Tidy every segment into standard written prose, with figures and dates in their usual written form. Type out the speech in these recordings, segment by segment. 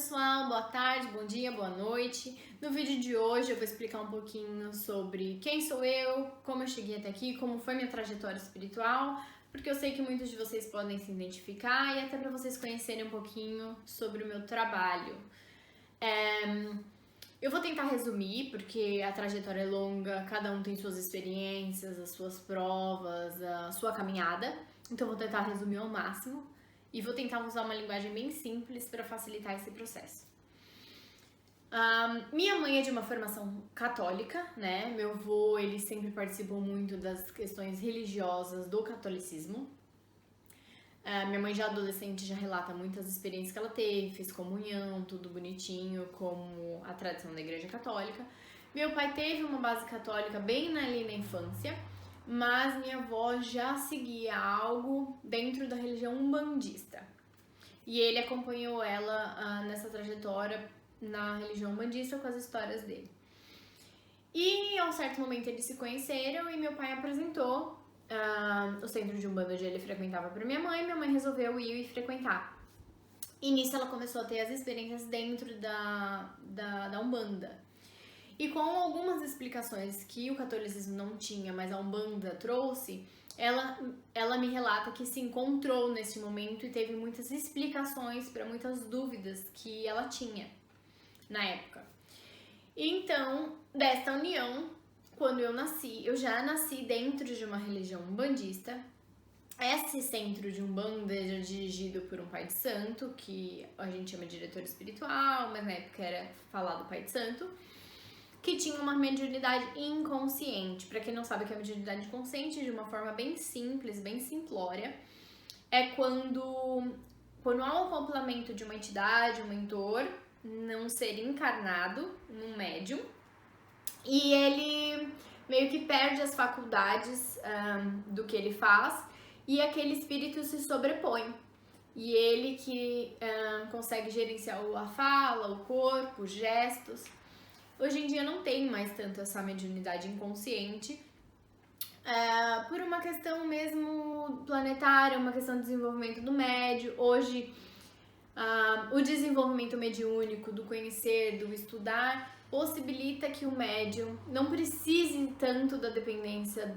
pessoal, boa tarde, bom dia, boa noite. No vídeo de hoje eu vou explicar um pouquinho sobre quem sou eu, como eu cheguei até aqui, como foi minha trajetória espiritual, porque eu sei que muitos de vocês podem se identificar e até para vocês conhecerem um pouquinho sobre o meu trabalho. Eu vou tentar resumir, porque a trajetória é longa, cada um tem suas experiências, as suas provas, a sua caminhada, então eu vou tentar resumir ao máximo. E vou tentar usar uma linguagem bem simples para facilitar esse processo. Minha mãe é de uma formação católica, né? Meu avô, ele sempre participou muito das questões religiosas do catolicismo. Minha mãe já adolescente já relata muitas experiências que ela teve, fez comunhão, tudo bonitinho, como a tradição da igreja católica. Meu pai teve uma base católica bem ali na infância, mas minha avó já seguia algo dentro da religião umbandista. E ele acompanhou ela nessa trajetória na religião umbandista com as histórias dele. E a um certo momento eles se conheceram e meu pai apresentou o centro de umbanda onde ele frequentava para minha mãe resolveu ir e frequentar. E nisso ela começou a ter as experiências dentro da umbanda. E com algumas explicações que o catolicismo não tinha, mas a Umbanda trouxe, ela me relata que se encontrou nesse momento e teve muitas explicações para muitas dúvidas que ela tinha na época. Então, desta união, quando eu nasci, eu já nasci dentro de uma religião umbandista. Esse centro de Umbanda era dirigido por um pai de santo, que a gente chama de diretor espiritual, mas na época era falado pai de santo, que tinha uma mediunidade inconsciente. Para quem não sabe o que é mediunidade inconsciente, de uma forma bem simples, bem simplória, é quando há um complemento de uma entidade, um mentor, num ser encarnado, num médium, e ele meio que perde as faculdades do que ele faz, e aquele espírito se sobrepõe. E ele que consegue gerenciar a fala, o corpo, os gestos. Hoje em dia não tem mais tanto essa mediunidade inconsciente, por uma questão mesmo planetária, uma questão de desenvolvimento do médio. Hoje, o desenvolvimento mediúnico, do conhecer, do estudar, possibilita que o médium não precise tanto da dependência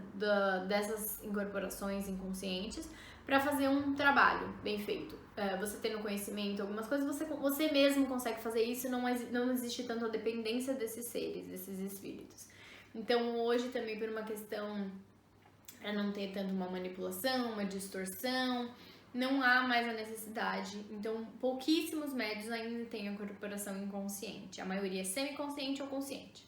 dessas incorporações inconscientes para fazer um trabalho bem feito. Você tendo conhecimento, algumas coisas, você mesmo consegue fazer isso, não existe tanto a dependência desses seres, desses espíritos. Então hoje também por uma questão para não ter tanto uma manipulação, uma distorção, não há mais a necessidade. Então pouquíssimos médios ainda têm a incorporação inconsciente, a maioria é semiconsciente ou consciente.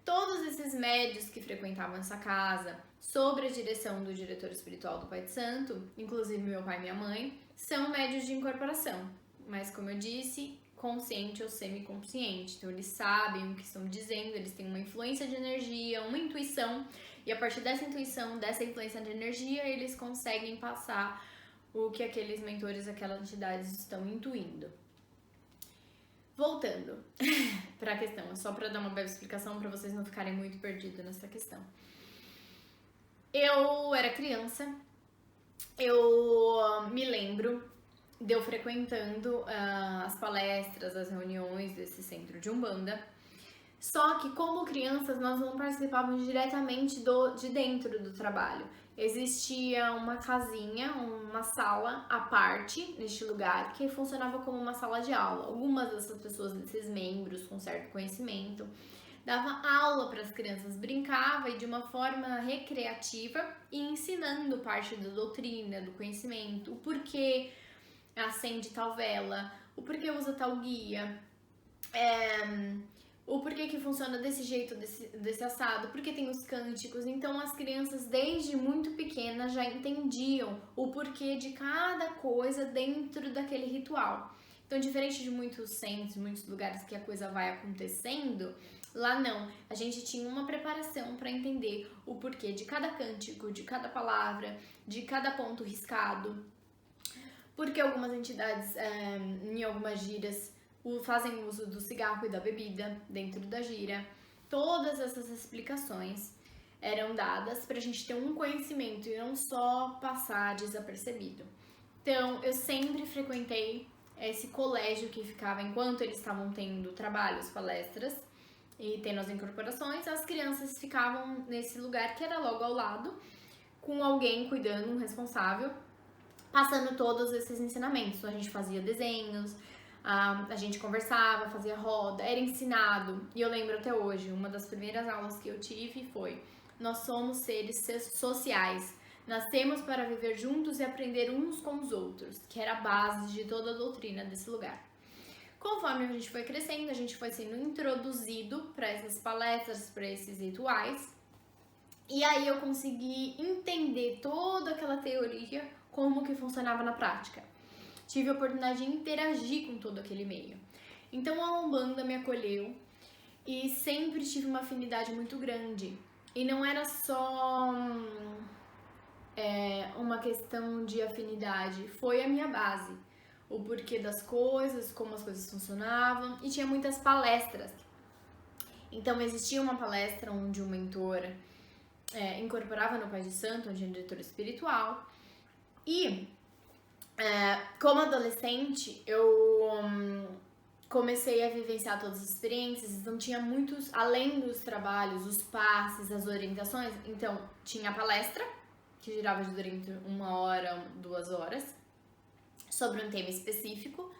Todos esses médios que frequentavam essa casa, sob a direção do diretor espiritual do Pai de Santo, inclusive meu pai e minha mãe, são médios de incorporação, mas como eu disse, consciente ou semiconsciente. Então eles sabem o que estão dizendo, eles têm uma influência de energia, uma intuição, e a partir dessa intuição, dessa influência de energia, eles conseguem passar o que aqueles mentores, aquelas entidades estão intuindo. Voltando para a questão, só para dar uma breve explicação para vocês não ficarem muito perdidos nessa questão. Eu era criança, eu me lembro de eu frequentando as palestras, as reuniões desse centro de Umbanda, só que como crianças nós não participávamos diretamente de dentro do trabalho. Existia uma casinha, uma sala à parte neste lugar que funcionava como uma sala de aula. Algumas dessas pessoas, desses membros com certo conhecimento, dava aula para as crianças, brincava e de uma forma recreativa e ensinando parte da doutrina, do conhecimento, o porquê acende tal vela, o porquê usa tal guia, o porquê que funciona desse jeito, desse assado, porque tem os cânticos. Então as crianças desde muito pequenas já entendiam o porquê de cada coisa dentro daquele ritual. Então, diferente de muitos centros, muitos lugares que a coisa vai acontecendo, lá não. A gente tinha uma preparação para entender o porquê de cada cântico, de cada palavra, de cada ponto riscado. Porque algumas entidades, em algumas gírias, fazem uso do cigarro e da bebida dentro da gira. Todas essas explicações eram dadas para a gente ter um conhecimento e não só passar desapercebido. Então, eu sempre frequentei esse colégio que ficava enquanto eles estavam tendo trabalhos, palestras e tendo as incorporações, as crianças ficavam nesse lugar que era logo ao lado, com alguém cuidando, um responsável, passando todos esses ensinamentos. Então a gente fazia desenhos, a gente conversava, fazia roda, era ensinado. E eu lembro até hoje, uma das primeiras aulas que eu tive foi: nós somos seres sociais, nascemos para viver juntos e aprender uns com os outros, que era a base de toda a doutrina desse lugar. Conforme a gente foi crescendo, a gente foi sendo introduzido para essas palestras, para esses rituais, e aí eu consegui entender toda aquela teoria, como que funcionava na prática. Tive a oportunidade de interagir com todo aquele meio. Então a Umbanda me acolheu e sempre tive uma afinidade muito grande. E não era só uma questão de afinidade, foi a minha base. O porquê das coisas, como as coisas funcionavam, e tinha muitas palestras. Então existia uma palestra onde o mentor incorporava no Pai de Santo, onde é diretor espiritual, e como adolescente eu comecei a vivenciar todas as experiências, então tinha muitos, além dos trabalhos, os passes, as orientações, então tinha a palestra, que girava durante 1 hora, 2 horas, sobre um tema específico,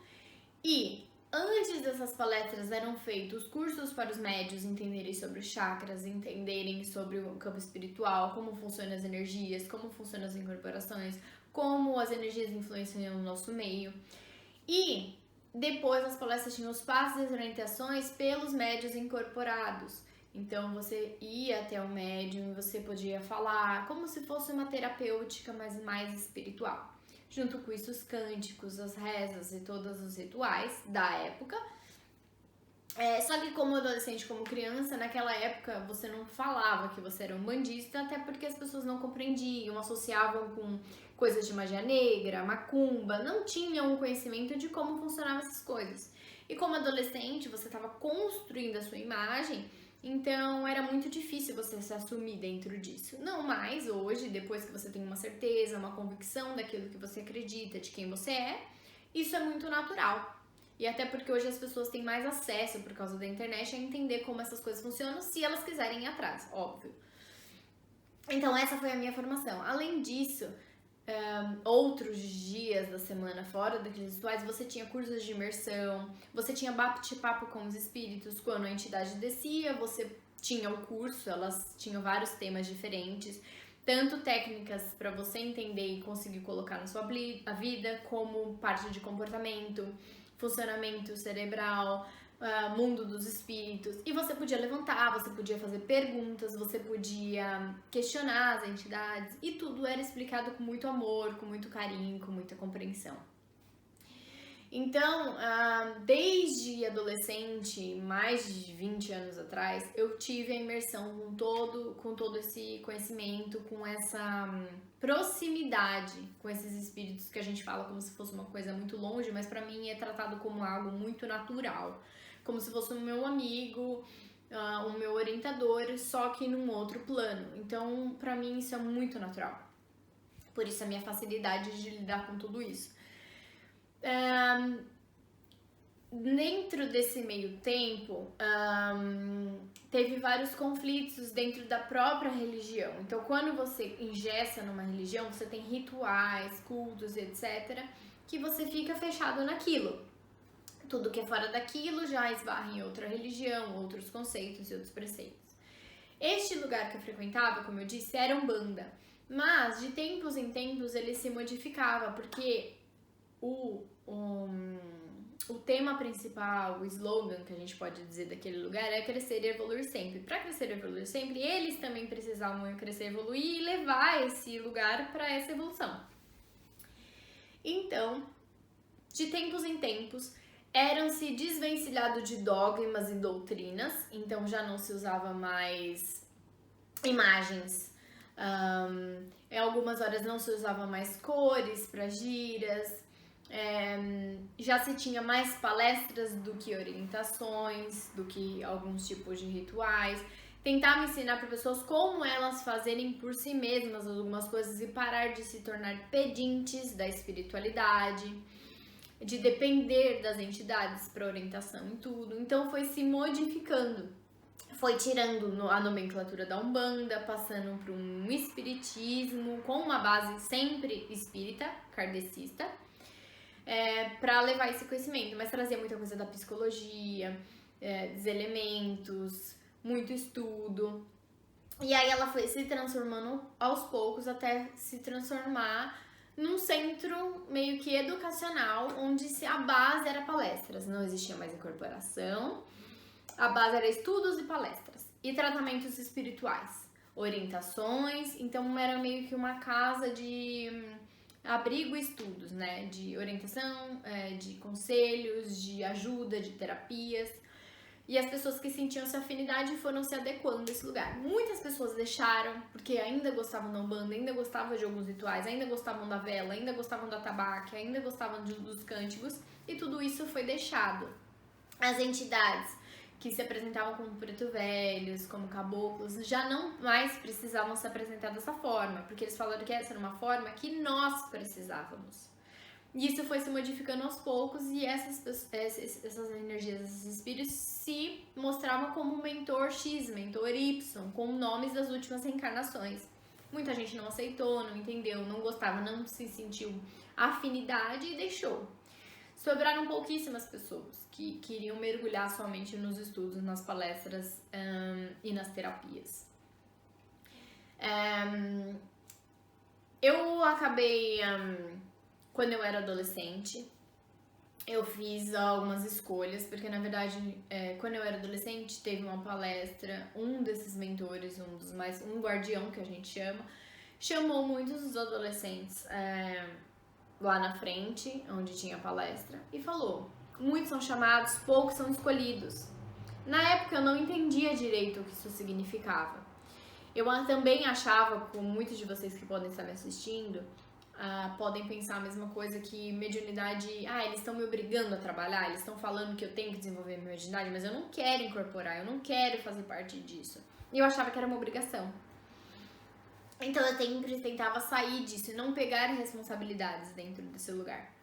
e antes dessas palestras eram feitos cursos para os médios entenderem sobre os chakras, entenderem sobre o campo espiritual, como funcionam as energias, como funcionam as incorporações, como as energias influenciam no nosso meio. E depois das palestras tinham os passos e as orientações pelos médios incorporados. Então você ia até o médium e você podia falar como se fosse uma terapêutica, mas mais espiritual. Junto com isso, os cânticos, as rezas e todos os rituais da época. Só que como adolescente, como criança, naquela época você não falava que você era umbandista, até porque as pessoas não compreendiam, associavam com coisas de magia negra, macumba, não tinham um conhecimento de como funcionavam essas coisas. E como adolescente, você estava construindo a sua imagem, então era muito difícil você se assumir dentro disso. Não mais hoje, depois que você tem uma certeza, uma convicção daquilo que você acredita, de quem você é, isso é muito natural. E até porque hoje as pessoas têm mais acesso, por causa da internet, a entender como essas coisas funcionam, se elas quiserem ir atrás, óbvio. Então essa foi a minha formação. Além disso, outros dias da semana fora daqueles rituais, você tinha cursos de imersão, você tinha bate-papo com os espíritos. Quando a entidade descia, você tinha o curso, elas tinham vários temas diferentes, tanto técnicas para você entender e conseguir colocar na sua vida, como parte de comportamento, funcionamento cerebral, mundo dos espíritos. E você podia levantar, você podia fazer perguntas, você podia questionar as entidades, e tudo era explicado com muito amor, com muito carinho, com muita compreensão. Então, desde adolescente, mais de 20 anos atrás, eu tive a imersão com todo esse conhecimento, com essa proximidade com esses espíritos que a gente fala como se fosse uma coisa muito longe, mas pra mim é tratado como algo muito natural, como se fosse o meu amigo, o meu orientador, só que num outro plano. Então, pra mim isso é muito natural. Por isso a minha facilidade de lidar com tudo isso. Dentro desse meio tempo, teve vários conflitos dentro da própria religião. Então, quando você ingessa numa religião, você tem rituais, cultos, etc., que você fica fechado naquilo. Tudo que é fora daquilo já esbarra em outra religião, outros conceitos e outros preceitos. Este lugar que eu frequentava, como eu disse, era Umbanda, mas de tempos em tempos ele se modificava, porque o tema principal, o slogan que a gente pode dizer daquele lugar é crescer e evoluir sempre. Para crescer e evoluir sempre, eles também precisavam crescer e evoluir e levar esse lugar para essa evolução. Então, de tempos em tempos, eram-se desvencilhado de dogmas e doutrinas, então já não se usava mais imagens. Em algumas horas não se usava mais cores para giras. Já se tinha mais palestras do que orientações, do que alguns tipos de rituais. Tentava ensinar para pessoas como elas fazerem por si mesmas algumas coisas e parar de se tornar pedintes da espiritualidade. de depender das entidades para orientação em tudo. Então foi se modificando. Foi tirando a nomenclatura da Umbanda, passando para um espiritismo com uma base sempre espírita, kardecista, para levar esse conhecimento, mas trazia muita coisa da psicologia, dos elementos, muito estudo. E aí ela foi se transformando aos poucos até se transformar num centro meio que educacional, onde a base era palestras, não existia mais incorporação, a base era estudos e palestras e tratamentos espirituais, orientações, então era meio que uma casa de abrigo e estudos, né, de orientação, de conselhos, de ajuda, de terapias. E as pessoas que sentiam essa afinidade foram se adequando a esse lugar. Muitas pessoas deixaram, porque ainda gostavam da Umbanda, ainda gostavam de alguns rituais, ainda gostavam da vela, ainda gostavam da tabaque, ainda gostavam dos cânticos, e tudo isso foi deixado. As entidades que se apresentavam como preto velhos, como caboclos, já não mais precisavam se apresentar dessa forma, porque eles falaram que essa era uma forma que nós precisávamos. E isso foi se modificando aos poucos e essas energias, esses espíritos se mostravam como mentor X, mentor Y, com nomes das últimas reencarnações. Muita gente não aceitou, não entendeu, não gostava, não se sentiu afinidade e deixou. Sobraram pouquíssimas pessoas que queriam mergulhar somente nos estudos, nas palestras e nas terapias. Eu acabei... Quando eu era adolescente, eu fiz algumas escolhas, porque na verdade, quando eu era adolescente, teve uma palestra, um desses mentores, um guardião que a gente chama, chamou muitos dos adolescentes lá na frente, onde tinha a palestra, e falou: muitos são chamados, poucos são escolhidos. Na época eu não entendia direito o que isso significava. Eu também achava, como muitos de vocês que podem estar me assistindo, podem pensar a mesma coisa, que mediunidade, eles estão me obrigando a trabalhar, eles estão falando que eu tenho que desenvolver minha mediunidade, mas eu não quero incorporar, eu não quero fazer parte disso. E eu achava que era uma obrigação. Então eu sempre tentava sair disso e não pegar responsabilidades dentro desse lugar.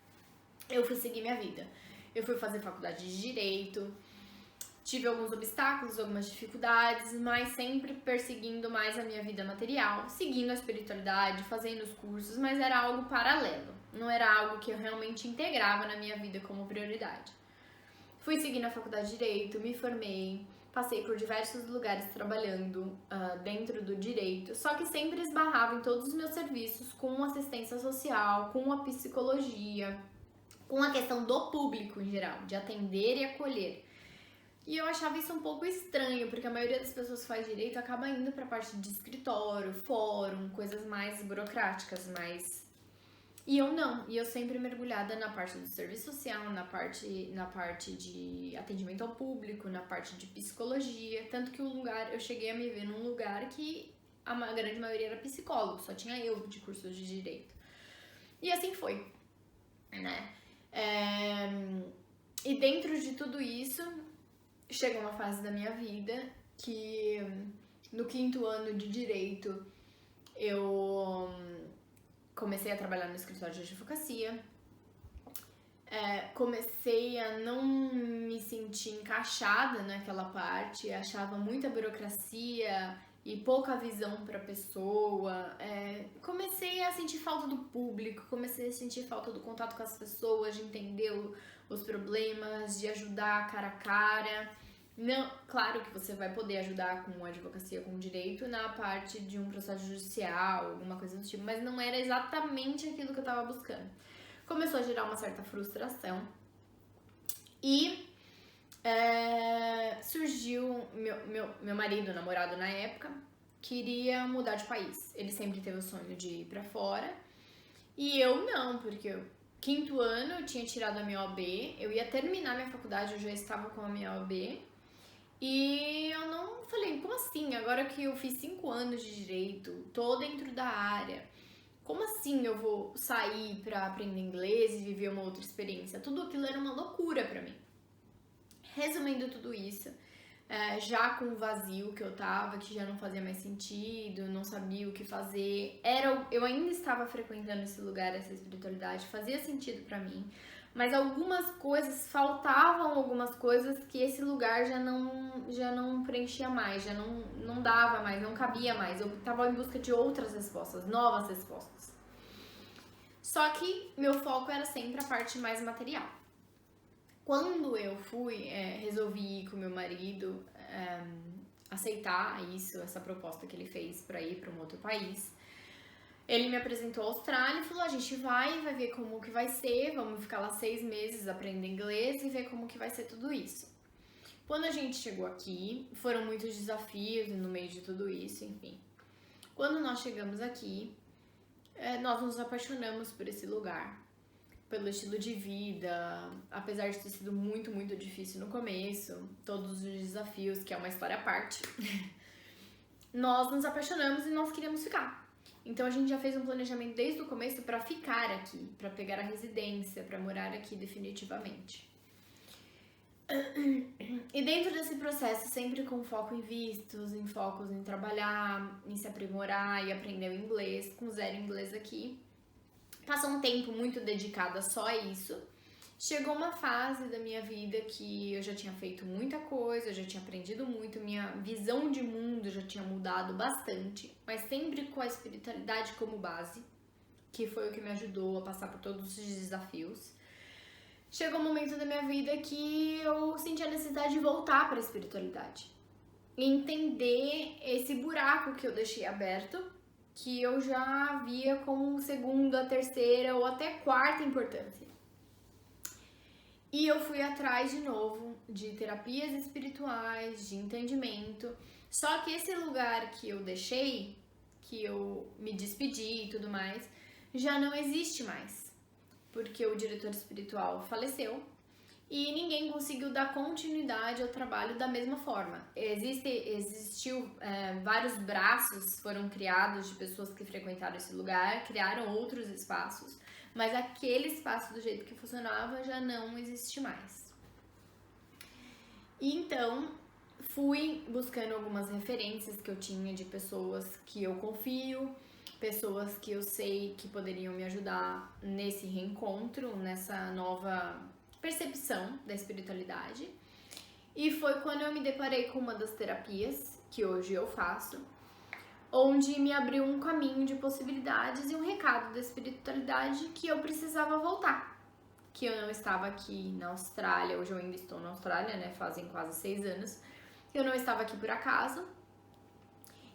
Eu fui seguir minha vida. Eu fui fazer faculdade de Direito, tive alguns obstáculos, algumas dificuldades, mas sempre perseguindo mais a minha vida material, seguindo a espiritualidade, fazendo os cursos, mas era algo paralelo, não era algo que eu realmente integrava na minha vida como prioridade. Fui seguindo a faculdade de Direito, me formei, passei por diversos lugares trabalhando dentro do direito, só que sempre esbarrava em todos os meus serviços com assistência social, com a psicologia, com a questão do público em geral, de atender e acolher. E eu achava isso um pouco estranho, porque a maioria das pessoas que faz direito acaba indo pra parte de escritório, fórum, coisas mais burocráticas, E eu não, e eu sempre mergulhada na parte do serviço social, na parte de atendimento ao público, na parte de psicologia, tanto que eu cheguei a me ver num lugar que a grande maioria era psicólogo, só tinha eu de cursos de direito. E assim foi, né? E dentro de tudo isso, chegou uma fase da minha vida que no 5º ano de direito eu comecei a trabalhar no escritório de advocacia, comecei a não me sentir encaixada naquela parte, achava muita burocracia e pouca visão para a pessoa, comecei a sentir falta do público, comecei a sentir falta do contato com as pessoas, de entender os problemas, de ajudar cara a cara. Não, claro que você vai poder ajudar com a advocacia, com o direito, na parte de um processo judicial, alguma coisa do tipo, mas não era exatamente aquilo que eu tava buscando. Começou a gerar uma certa frustração e surgiu meu marido, namorado na época, queria mudar de país. Ele sempre teve o sonho de ir pra fora e eu não, porque eu 5º ano eu tinha tirado a minha OAB, eu ia terminar minha faculdade, eu já estava com a minha OAB. E eu não falei, como assim? Agora que eu fiz 5 anos de direito, tô dentro da área, como assim eu vou sair pra aprender inglês e viver uma outra experiência? Tudo aquilo era uma loucura pra mim. Resumindo tudo isso, já com o vazio que eu tava, que já não fazia mais sentido, não sabia o que fazer, eu ainda estava frequentando esse lugar, essa espiritualidade, fazia sentido pra mim, mas algumas coisas, faltavam algumas coisas que esse lugar já não preenchia mais, já não dava mais, não cabia mais. Eu tava em busca de outras respostas, novas respostas. Só que meu foco era sempre a parte mais material. Quando eu resolvi ir com meu marido, aceitar isso, essa proposta que ele fez para ir para um outro país, ele me apresentou a Austrália e falou, a gente vai ver como que vai ser, vamos ficar lá 6 meses aprendendo inglês e ver como que vai ser tudo isso. Quando a gente chegou aqui, foram muitos desafios no meio de tudo isso, enfim. Quando nós chegamos aqui, nós nos apaixonamos por esse lugar, pelo estilo de vida, apesar de ter sido muito, muito difícil no começo, todos os desafios, que é uma história à parte, nós nos apaixonamos e nós queríamos ficar. Então a gente já fez um planejamento desde o começo para ficar aqui, para pegar a residência, para morar aqui definitivamente. E dentro desse processo, sempre com foco em vistos, em focos em trabalhar, em se aprimorar e aprender o inglês, com 0 inglês aqui. Passou um tempo muito dedicada só a isso. Chegou uma fase da minha vida que eu já tinha feito muita coisa, eu já tinha aprendido muito, minha visão de mundo já tinha mudado bastante, mas sempre com a espiritualidade como base, que foi o que me ajudou a passar por todos os desafios. Chegou um momento da minha vida que eu senti a necessidade de voltar para a espiritualidade. Entender esse buraco que eu deixei aberto, que eu já via como segunda, terceira ou até quarta importância. E eu fui atrás de novo de terapias espirituais, de entendimento. Só que esse lugar que eu deixei, que eu me despedi e tudo mais, já não existe mais. Porque o diretor espiritual faleceu e ninguém conseguiu dar continuidade ao trabalho da mesma forma. Existiu vários braços foram criados de pessoas que frequentaram esse lugar, criaram outros espaços, mas aquele espaço do jeito que funcionava já não existe mais. E então fui buscando algumas referências que eu tinha de pessoas que eu confio, pessoas que eu sei que poderiam me ajudar nesse reencontro, nessa nova percepção da espiritualidade. E foi quando eu me deparei com uma das terapias que hoje eu faço, onde me abriu um caminho de possibilidades e um recado da espiritualidade que eu precisava voltar. Que eu não estava aqui na Austrália, hoje eu ainda estou na Austrália, né? Fazem quase 6 anos. Eu não estava aqui por acaso.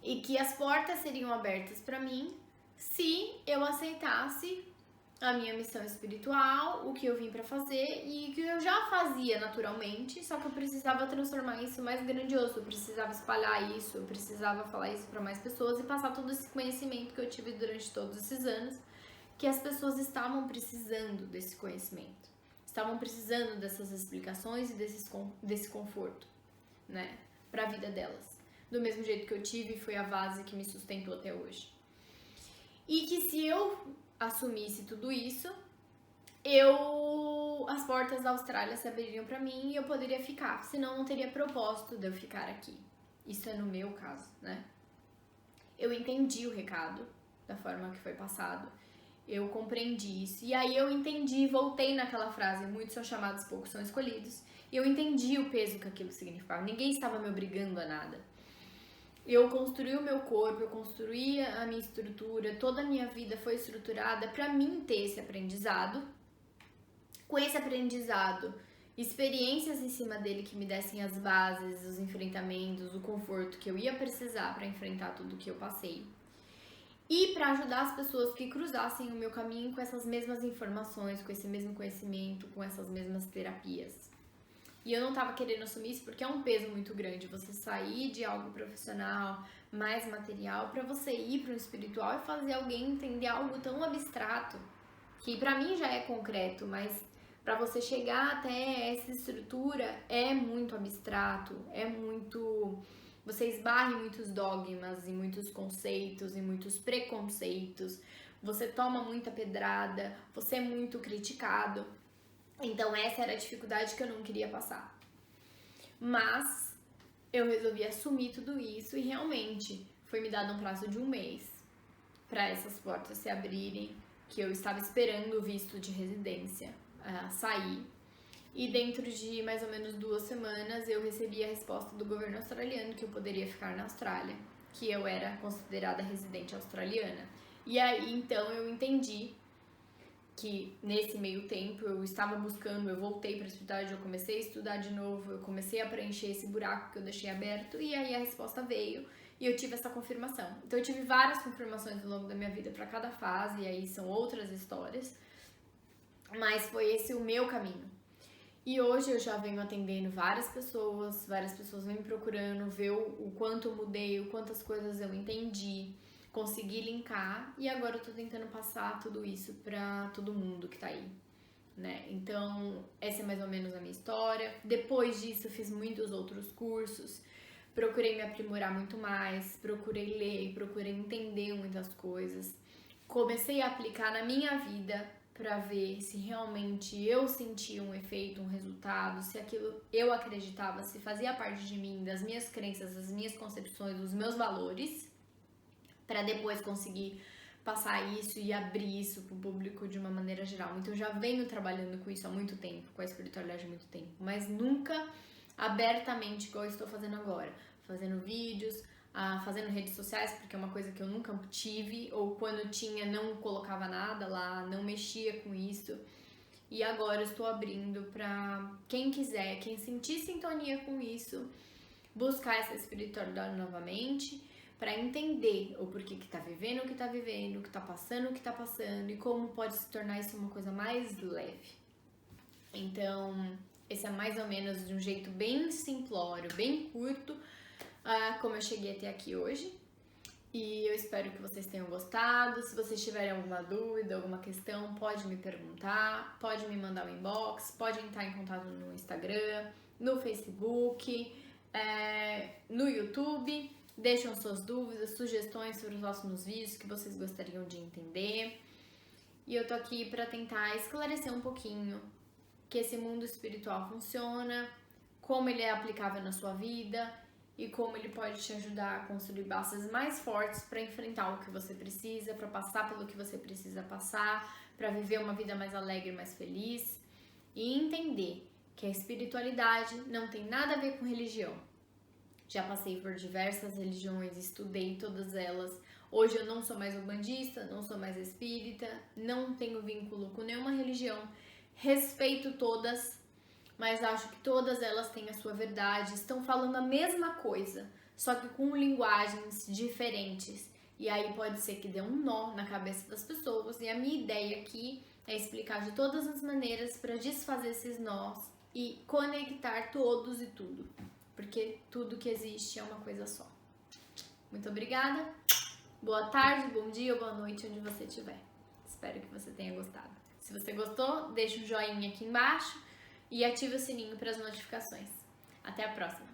E que as portas seriam abertas para mim se eu aceitasse a minha missão espiritual, o que eu vim para fazer e que eu já fazia naturalmente, só que eu precisava transformar isso mais grandioso, eu precisava espalhar isso, eu precisava falar isso para mais pessoas e passar todo esse conhecimento que eu tive durante todos esses anos, que as pessoas estavam precisando desse conhecimento, estavam precisando dessas explicações e desse conforto, né, para a vida delas. Do mesmo jeito que eu tive, foi a base que me sustentou até hoje. E que se eu assumisse tudo isso, as portas da Austrália se abririam para mim e eu poderia ficar, senão não teria propósito de eu ficar aqui. Isso é no meu caso, né? Eu entendi o recado da forma que foi passado, eu compreendi isso, e aí eu entendi, voltei naquela frase, muitos são chamados, poucos são escolhidos, e eu entendi o peso que aquilo significava, ninguém estava me obrigando a nada. Eu construí o meu corpo, eu construí a minha estrutura, toda a minha vida foi estruturada para mim ter esse aprendizado. Com esse aprendizado, experiências em cima dele que me dessem as bases, os enfrentamentos, o conforto que eu ia precisar para enfrentar tudo que eu passei. E para ajudar as pessoas que cruzassem o meu caminho com essas mesmas informações, com esse mesmo conhecimento, com essas mesmas terapias. E eu não tava querendo assumir isso porque é um peso muito grande você sair de algo profissional, mais material, pra você ir para o espiritual e fazer alguém entender algo tão abstrato, que pra mim já é concreto, mas pra você chegar até essa estrutura é muito abstrato, você esbarra em muitos dogmas, em muitos conceitos, em muitos preconceitos, você toma muita pedrada, você é muito criticado. Então essa era a dificuldade que eu não queria passar. Mas eu resolvi assumir tudo isso e realmente foi me dado um prazo de 1 mês para essas portas se abrirem, que eu estava esperando o visto de residência sair. E dentro de mais ou menos 2 semanas eu recebi a resposta do governo australiano que eu poderia ficar na Austrália, que eu era considerada residente australiana. E aí então eu entendi que nesse meio tempo eu estava buscando, eu voltei para a espiritualidade, eu comecei a estudar de novo, eu comecei a preencher esse buraco que eu deixei aberto e aí a resposta veio e eu tive essa confirmação. Então eu tive várias confirmações ao longo da minha vida para cada fase e aí são outras histórias, mas foi esse o meu caminho. E hoje eu já venho atendendo várias pessoas vêm me procurando, ver o quanto eu mudei, o quantas coisas eu entendi, consegui linkar e agora eu tô tentando passar tudo isso pra todo mundo que tá aí, né? Então, essa é mais ou menos a minha história. Depois disso, eu fiz muitos outros cursos, procurei me aprimorar muito mais, procurei ler, procurei entender muitas coisas. Comecei a aplicar na minha vida para ver se realmente eu sentia um efeito, um resultado, se aquilo eu acreditava, se fazia parte de mim, das minhas crenças, das minhas concepções, dos meus valores, para depois conseguir passar isso e abrir isso para o público de uma maneira geral. Então eu já venho trabalhando com isso há muito tempo, com a espiritualidade há muito tempo, mas nunca abertamente igual eu estou fazendo agora, fazendo vídeos, fazendo redes sociais, porque é uma coisa que eu nunca tive, ou quando tinha não colocava nada lá, não mexia com isso. E agora eu estou abrindo para quem quiser, quem sentir sintonia com isso, buscar essa espiritualidade novamente, para entender o porquê que tá vivendo o que tá vivendo, o que tá passando o que tá passando e como pode se tornar isso uma coisa mais leve. Então, esse é mais ou menos de um jeito bem simplório, bem curto, como eu cheguei até aqui hoje. E eu espero que vocês tenham gostado. Se vocês tiverem alguma dúvida, alguma questão, pode me perguntar, pode me mandar um inbox, pode entrar em contato no Instagram, no Facebook, no YouTube. Deixam suas dúvidas, sugestões sobre os próximos vídeos que vocês gostariam de entender. E eu tô aqui para tentar esclarecer um pouquinho que esse mundo espiritual funciona, como ele é aplicável na sua vida e como ele pode te ajudar a construir bases mais fortes para enfrentar o que você precisa, para passar pelo que você precisa passar, para viver uma vida mais alegre, mais feliz e entender que a espiritualidade não tem nada a ver com religião. Já passei por diversas religiões, estudei todas elas. Hoje eu não sou mais umbandista, não sou mais espírita, não tenho vínculo com nenhuma religião. Respeito todas, mas acho que todas elas têm a sua verdade, estão falando a mesma coisa, só que com linguagens diferentes. E aí pode ser que dê um nó na cabeça das pessoas. E a minha ideia aqui é explicar de todas as maneiras para desfazer esses nós e conectar todos e tudo. Porque tudo que existe é uma coisa só. Muito obrigada. Boa tarde, bom dia ou boa noite onde você estiver. Espero que você tenha gostado. Se você gostou, deixa um joinha aqui embaixo e ativa o sininho para as notificações. Até a próxima!